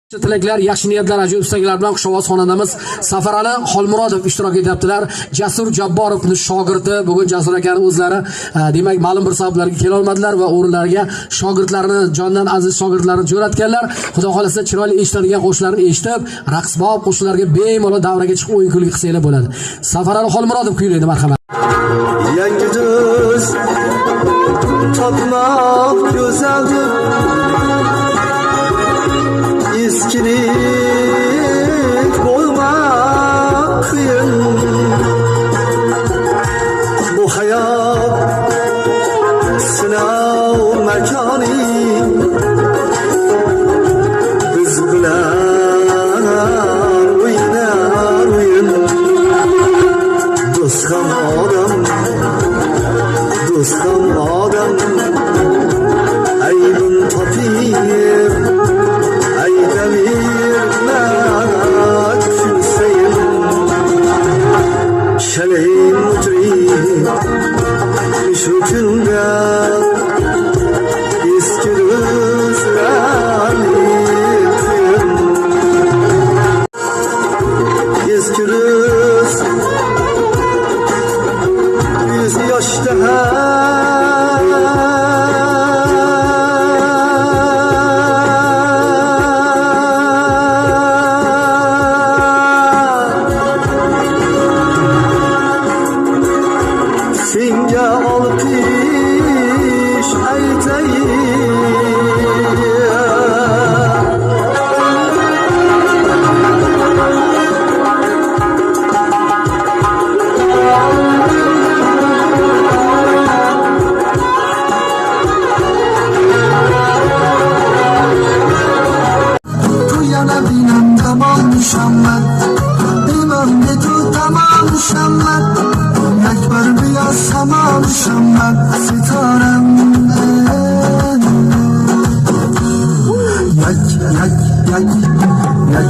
Tilaklar, yaxshi niyatlar, ajoyib istaklar bilan Xushovoz xonandamiz Safarali Xolmurodov ishtirok etyaptilar. Jasur Jabborovning shogirdi. Bugun Jasur akaning o'zlari demak ma'lum bir sabablarga kela olmadilar va o'rinlariga shogirdlarini, jondan aziz shogirdlarini jo'natganlar. Xudo xolasa chiroyli eshitadigan qo'shiqlarni eshitib, raqsbob qo'shiqlarga bemalol davraga chiqib o'yin kulgi qilsanglar bo'ladi. Safarali Xolmurodov kuylaydi, marhamat. Yangi do'z topmoq go'zaldir. Eskilik bo'lmak qiyin. Bu hayot sinov makoni. Biz bilan o'ynar o'yin. Do'st ham odam, do'st ham odam. Aybim topib aydamirlar kulsayim. Shalayim o'tirib shu kunda eski do'stlarni qo'yim. Eski do'st yuz yoshda senga olqish tu yana binam tamom shammat imam tu tamom shammat akbar biyaz tamam shammat sitarem yak